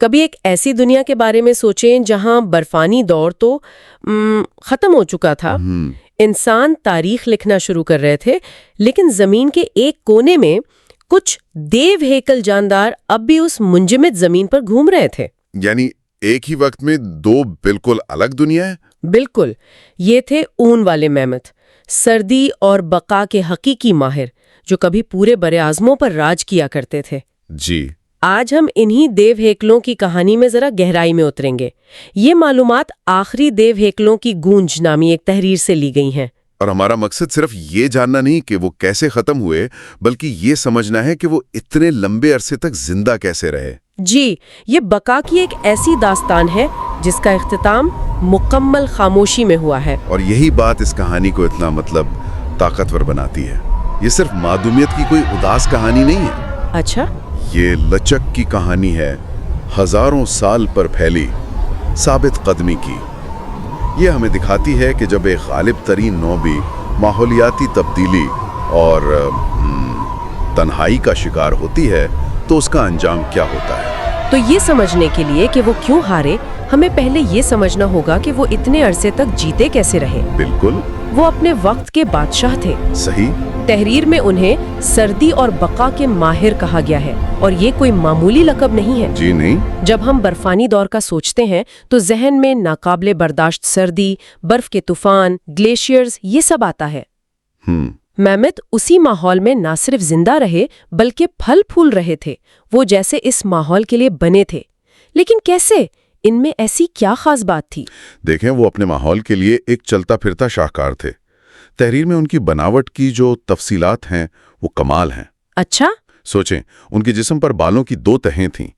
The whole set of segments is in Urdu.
کبھی ایک ایسی دنیا کے بارے میں سوچیں جہاں برفانی دور تو ختم ہو چکا تھا، انسان تاریخ لکھنا شروع کر رہے تھے، لیکن زمین کے ایک کونے میں کچھ دیو ہیکل جاندار اب بھی اس منجمد زمین پر گھوم رہے تھے۔ یعنی ایک ہی وقت میں دو بالکل الگ دنیا ہے؟ بالکل، یہ تھے اون والے میمتھ، سردی اور بقا کے حقیقی ماہر جو کبھی پورے براعظموں پر راج کیا کرتے تھے۔ جی، آج ہم انہی دیو ہیکلوں کی کہانی میں ذرا گہرائی میں اتریں گے۔ یہ معلومات آخری دیو ہیکلوں کی گونج نامی ایک تحریر سے لی گئی ہیں۔ اور ہمارا مقصد صرف یہ جاننا نہیں کہ وہ کیسے ختم ہوئے، بلکہ یہ سمجھنا ہے کہ وہ اتنے لمبے عرصے تک زندہ کیسے رہے۔ جی، یہ بقا کی ایک ایسی داستان ہے جس کا اختتام مکمل خاموشی میں ہوا ہے۔ اور یہی بات اس کہانی کو اتنا طاقتور بناتی ہے۔ یہ صرف معدومیت کی کوئی اداس کہانی نہیں ہے۔ اچھا، یہ لچک کی کہانی ہے، ہزاروں سال پر پھیلی ثابت قدمی کی۔ یہ ہمیں دکھاتی ہے کہ جب ایک غالب ترین نو بھی ماحولیاتی تبدیلی اور تنہائی کا شکار ہوتی ہے تو اس کا انجام کیا ہوتا ہے۔ تو یہ سمجھنے کے لیے کہ وہ کیوں ہارے، ہمیں پہلے یہ سمجھنا ہوگا کہ وہ اتنے عرصے تک جیتے کیسے رہے۔ بالکل، وہ اپنے وقت کے بادشاہ تھے۔ صحیح۔ تحریر میں انہیں سردی اور بقا کے ماہر کہا گیا ہے، اور یہ کوئی معمولی لقب نہیں ہے۔ جی نہیں۔ جب ہم برفانی دور کا سوچتے ہیں تو ذہن میں ناقابل برداشت سردی، برف کے طوفان، گلیشیئرز، یہ سب آتا ہے۔ میمتھ اسی ماحول میں نہ صرف زندہ رہے بلکہ پھل پھول رہے تھے، وہ جیسے اس ماحول کے لیے بنے تھے۔ لیکن کیسے؟ ان میں ایسی کیا خاص بات تھی؟ دیکھیں، وہ اپنے ماحول کے لیے ایک چلتا پھرتا شاہکار تھے۔ تحریر میں ان کی بناوٹ کی جو تفصیلات ہیں وہ کمال ہیں۔ اچھا؟ سوچیں، ان کے جسم پر بالوں کی دو تہیں تھیں،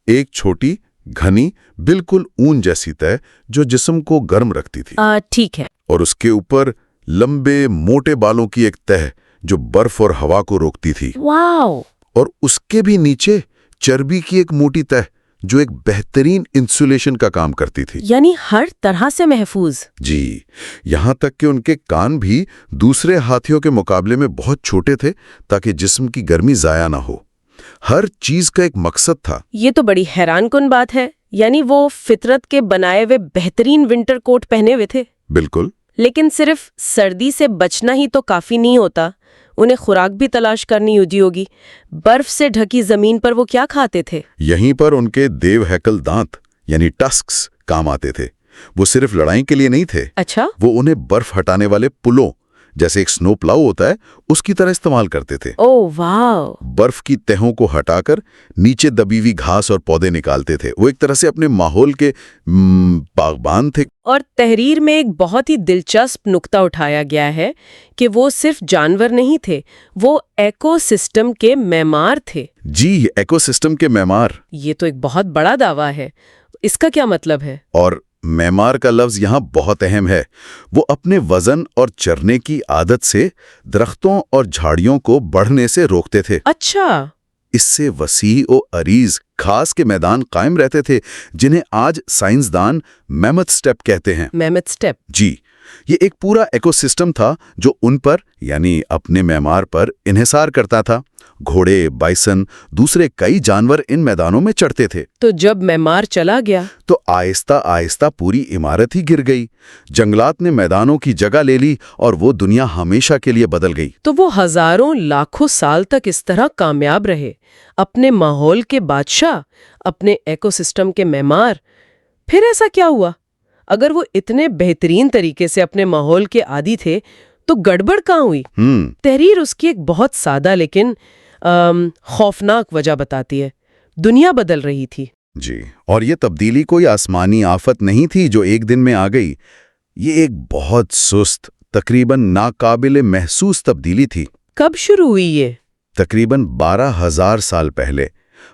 ایک چھوٹی گھنی بالکل اون جیسی تہ جو جسم کو گرم رکھتی تھی، ٹھیک ہے، اور اس کے اوپر لمبے موٹے بالوں کی ایک تہ جو برف اور ہوا کو روکتی تھی۔ واو! اور اس کے بھی نیچے چربی کی ایک موٹی تہ جو ایک بہترین انسولیشن کا کام کرتی تھی۔ یعنی ہر طرح سے محفوظ۔ جی، یہاں تک کہ ان کے کان بھی دوسرے ہاتھیوں کے مقابلے میں بہت چھوٹے تھے تاکہ جسم کی گرمی ضائع نہ ہو۔ ہر چیز کا ایک مقصد تھا۔ یہ تو بڑی حیران کن بات ہے، یعنی وہ فطرت کے بنائے ہوئے بہترین ونٹر کوٹ پہنے ہوئے تھے۔ بالکل۔ لیکن صرف سردی سے بچنا ہی تو کافی نہیں ہوتا، انہیں خوراک بھی تلاش کرنی ہوگی۔ برف سے ڈھکی زمین پر وہ کیا کھاتے تھے؟ یہیں پر ان کے دیو ہیکل دانت یعنی ٹسکس کام آتے تھے۔ وہ صرف لڑائی کے لیے نہیں تھے۔ اچھا؟ وہ انہیں برف ہٹانے والے پلوں جیسے ایک سنو پلاؤ ہوتا ہے اس کی طرح استعمال کرتے تھے۔ اوہ واو! برف کی تہوں کو ہٹا کر نیچے دبی ہوئی گھاس اور پودے نکالتے تھے۔ وہ ایک طرح سے اپنے ماحول کے باغبان تھے۔ اور تحریر میں ایک بہت ہی دلچسپ نقطہ اٹھایا گیا ہے کہ وہ صرف جانور نہیں تھے، وہ ایکو سسٹم کے معمار تھے۔ جی، ایکو سسٹم کے معمار۔ یہ تو ایک بہت بڑا دعویٰ ہے، اس کا کیا مطلب ہے؟ اور معمار کا لفظ یہاں بہت اہم ہے۔ وہ اپنے وزن اور چرنے کی عادت سے درختوں اور جھاڑیوں کو بڑھنے سے روکتے تھے۔ اچھا! اس سے وسیع و عریض گھاس کے میدان قائم رہتے تھے جنہیں آج سائنسدان میمتھ سٹیپ کہتے ہیں۔ میمتھ سٹیپ؟ جی، یہ ایک پورا ایکو سسٹم تھا جو ان پر یعنی اپنے معمار پر انحصار کرتا تھا۔ گھوڑے، بائسن، دوسرے کئی جانور ان میدانوں میں چڑھتے تھے۔ تو جب معمار چلا گیا تو آہستہ آہستہ پوری عمارت ہی گر گئی۔ جنگلات نے میدانوں کی جگہ لے لی اور وہ دنیا ہمیشہ کے لیے بدل گئی۔ تو وہ ہزاروں لاکھوں سال تک اس طرح کامیاب رہے، اپنے ماحول کے بادشاہ، اپنے ایکو سسٹم کے معمار۔ پھر ایسا کیا ہوا؟ اگر وہ اتنے بہترین طریقے سے اپنے ماحول کے عادی تھے تو گڑبڑ کہاں ہوئی؟ تحریر اس کی ایک بہت سادہ لیکن خوفناک وجہ بتاتی ہے۔ دنیا بدل رہی تھی۔ جی، اور یہ تبدیلی کوئی آسمانی آفت نہیں تھی جو ایک دن میں آ گئی۔ یہ ایک بہت سست، تقریباً ناقابل محسوس تبدیلی تھی۔ کب شروع ہوئی یہ؟ تقریباً 12,000 سال پہلے۔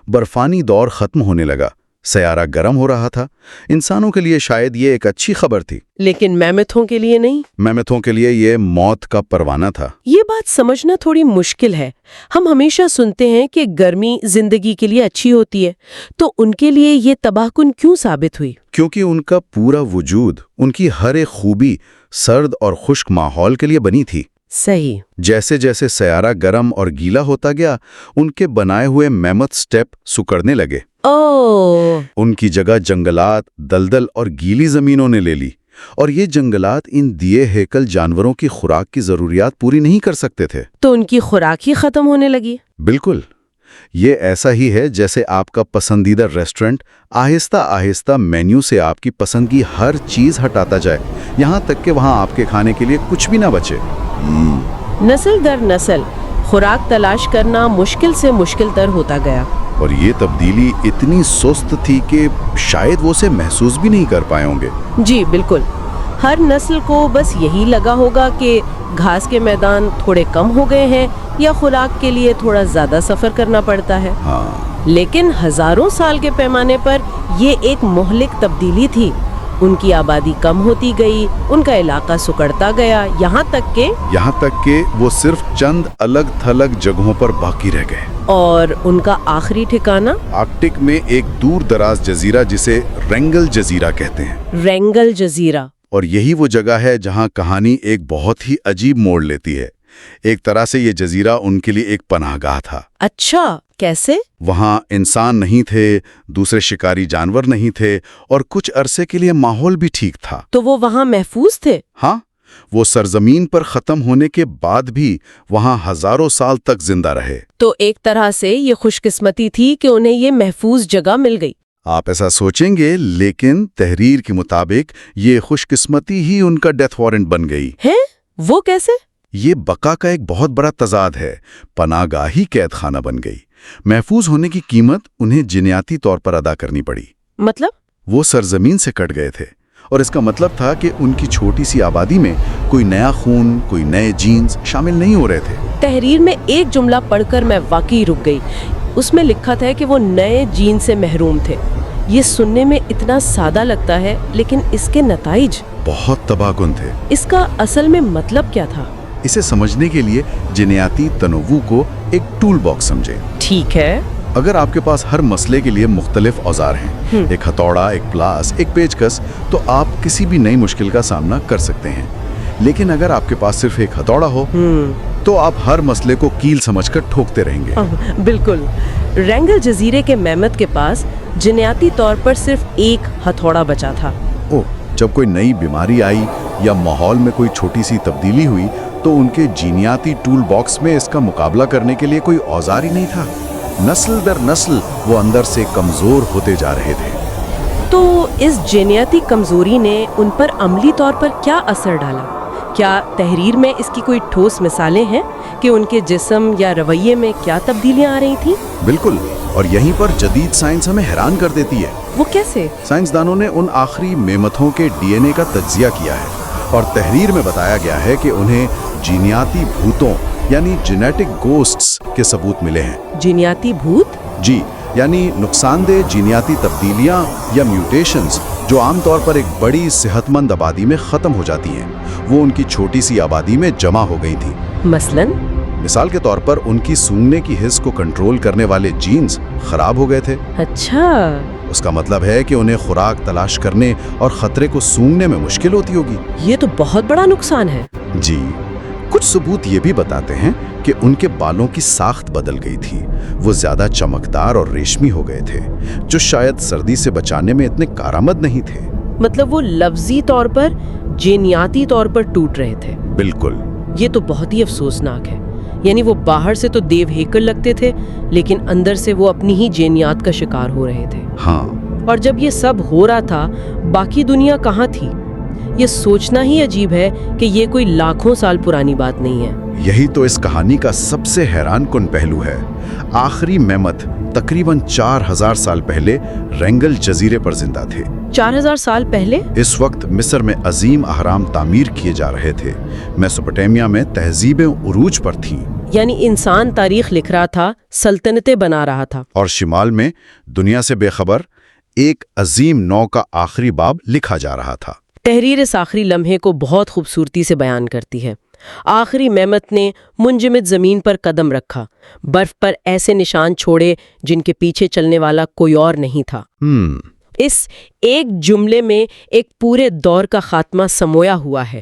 برفانی دور ختم ہونے لگا، سیارہ گرم ہو رہا تھا۔ انسانوں کے لیے شاید یہ ایک اچھی خبر تھی، لیکن میمتھوں کے لیے نہیں۔ میمتھوں کے لیے یہ موت کا پروانہ تھا۔ یہ بات سمجھنا تھوڑی مشکل ہے۔ ہم ہمیشہ سنتے ہیں کہ گرمی زندگی کے لیے اچھی ہوتی ہے، تو ان کے لیے یہ تباہ کن کیوں ثابت ہوئی؟ کیونکہ ان کا پورا وجود، ان کی ہر ایک خوبی سرد اور خشک ماحول کے لیے بنی تھی۔ صحیح. جیسے جیسے سیارہ گرم اور گیلا ہوتا گیا ان کے بنائے ہوئے میمتھ سٹیپ سکڑنے لگے. ان کی جگہ جنگلات، دلدل اور گیلی زمینوں نے لے لی، اور یہ جنگلات ان دیے ہیکل جانوروں کی خوراک کی ضروریات پوری نہیں کر سکتے تھے. تو ان کی خوراک ہی ختم ہونے لگی. بالکل. یہ ایسا ہی ہے جیسے آپ کا پسندیدہ ریسٹورنٹ آہستہ آہستہ مینیو سے آپ کی پسند کی ہر چیز ہٹاتا جائے، یہاں تک کہ وہاں آپ کے کھانے کے لیے کچھ بھی نہ بچے. نسل در نسل خوراک تلاش کرنا مشکل سے مشکل تر ہوتا گیا. اور یہ تبدیلی اتنی سست تھی کہ شاید وہ اسے محسوس بھی نہیں کر پائے ہوں گے. جی بالکل. ہر نسل کو بس یہی لگا ہوگا کہ گھاس کے میدان تھوڑے کم ہو گئے ہیں یا خوراک کے لیے تھوڑا زیادہ سفر کرنا پڑتا ہے. لیکن ہزاروں سال کے پیمانے پر یہ ایک مہلک تبدیلی تھی. ان کی آبادی کم ہوتی گئی، ان کا علاقہ سکڑتا گیا، یہاں تک کہ وہ صرف چند الگ تھلگ جگہوں پر باقی رہ گئے. اور ان کا آخری ٹھکانہ آرکٹک میں ایک دور دراز جزیرہ جسے رینگل جزیرہ کہتے ہیں. رینگل جزیرہ. اور یہی وہ جگہ ہے جہاں کہانی ایک بہت ہی عجیب موڑ لیتی ہے. ایک طرح سے یہ جزیرہ ان کے لیے ایک پناہ گاہ تھا. اچھا، کیسے؟ وہاں انسان نہیں تھے، دوسرے شکاری جانور نہیں تھے، اور کچھ عرصے کے لیے ماحول بھی ٹھیک تھا. تو وہ وہاں محفوظ تھے؟ ہاں، وہ سرزمین پر ختم ہونے کے بعد بھی وہاں ہزاروں سال تک زندہ رہے. تو ایک طرح سے یہ خوش قسمتی تھی کہ انہیں یہ محفوظ جگہ مل گئی. آپ ایسا سوچیں گے، لیکن تحریر کے مطابق یہ خوش قسمتی ہی ان کا ڈیتھ وارنٹ بن گئی. ہے؟ وہ کیسے؟ یہ بقا کا ایک بہت بڑا تضاد ہے. پناہ گاہی قید خانہ بن گئی. محفوظ ہونے کی قیمت انہیں جینیاتی طور پر ادا کرنی پڑی. مطلب؟ وہ سرزمین سے کٹ گئے تھے، اور اس کا مطلب تھا کہ ان کی چھوٹی سی آبادی میں کوئی نیا خون، کوئی نئے جینز شامل نہیں ہو رہے تھے. تحریر میں ایک جملہ پڑھ کر میں واقعی رک گئی. اس میں لکھا تھا کہ وہ نئے جین سے محروم تھے. یہ سننے میں اتنا سادہ لگتا ہے، لیکن اس کے نتائج بہت تباہ کن تھے. اس کا اصل میں مطلب کیا تھا؟ اسے سمجھنے کے لیے جینیاتی تنوع کو ایک ٹول باکس سمجھیں. ٹھیک ہے. اگر آپ کے پاس ہر مسئلے کے لیے مختلف اوزار ہیں، ایک ہتھوڑا، ایک پلاس، ایک پیچ کس، تو آپ کسی بھی نئی مشکل کا سامنا کر سکتے ہیں. لیکن اگر آپ کے پاس صرف ایک ہتھوڑا ہو تو آپ ہر مسئلے کو کیل سمجھ کر ٹھوکتے رہیں گے. بالکل. رینگل جزیرے کے میمت کے پاس جینیاتی طور پر صرف ایک ہتھوڑا بچا تھا. جب کوئی نئی بیماری آئی یا ماحول میں کوئی چھوٹی سی تبدیلی ہوئی تو ان کے جینیاتی ٹول باکس میں اس کا مقابلہ کرنے کے لیے کوئی اوزار ہی نہیں تھا. نسل در نسل وہ اندر سے کمزور ہوتے جا رہے تھے. تو اس جینیاتی کمزوری نے ان پر عملی طور پر کیا اثر ڈالا؟ کیا تحریر میں اس کی کوئی ٹھوس مثالیں ہیں کہ ان کے جسم یا رویے میں کیا تبدیلیاں آ رہی تھیں؟ بالکل. اور یہیں پر جدید سائنس ہمیں حیران کر دیتی ہے. وہ کیسے؟ سائنسدانوں نے ان آخری میمتھوں کے ڈی این اے کا تجزیہ کیا ہے، اور تحریر میں بتایا گیا ہے کہ انہیں جینیاتی بھوتوں یعنی جینیٹک گوسٹس کے ثبوت ملے ہیں. جینیاتی بھوت؟ جی، یعنی نقصان دہ جینیاتی تبدیلیاں یا میوٹیشنز جو عام طور پر ایک بڑی صحت مند آبادی میں ختم ہو جاتی ہیں، وہ ان کی چھوٹی سی آبادی میں جمع ہو گئی تھیں. مثال کے طور پر ان کی سونگنے کی حس کو کنٹرول کرنے والے جینز خراب ہو گئے تھے. اچھا. اس کا مطلب ہے کہ انہیں خوراک تلاش کرنے اور خطرے کو سونگنے میں مشکل ہوتی ہوگی. یہ تو بہت بڑا نقصان ہے. جی. کچھ ثبوت یہ بھی بتاتے ہیں کہ ان کے بالوں کی ساخت بدل گئی تھی. وہ زیادہ چمکدار اور ریشمی ہو گئے تھے، جو شاید سردی سے بچانے میں اتنے کارآمد نہیں تھے. مطلب وہ لفظی طور پر جینیاتی طور پر ٹوٹ رہے تھے. بالکل. یہ تو بہت ہی افسوسناک ہے. یعنی وہ باہر سے تو دیو ہیکل لگتے تھے، لیکن اندر سے وہ اپنی ہی جینیات کا شکار ہو رہے تھے. ہاں. اور جب یہ سب ہو رہا تھا، باقی دنیا کہاں تھی؟ یہ سوچنا ہی عجیب ہے کہ یہ کوئی لاکھوں سال پرانی بات نہیں ہے. یہی تو اس کہانی کا سب سے حیران کن پہلو ہے. آخری میمت تقریباً 4000 سال پہلے رینگل جزیرے پر زندہ تھے. 4000 سال پہلے؟ اس وقت مصر میں عظیم اہرام تعمیر کیے جا رہے تھے. میسوپوٹیمیا میں تہذیبیں عروج پر تھیں. یعنی انسان تاریخ لکھ رہا تھا، سلطنتیں بنا رہا تھا. اور شمال میں دنیا سے بے خبر ایک عظیم نو کا آخری باب لکھا جا رہا تھا. تحریر اس آخری لمحے کو بہت خوبصورتی سے بیان کرتی ہے. آخری میمت نے منجمد زمین پر قدم رکھا، برف پر ایسے نشان چھوڑے جن کے پیچھے چلنے والا کوئی اور نہیں تھا. اس ایک جملے میں ایک پورے دور کا خاتمہ سمویا ہوا ہے.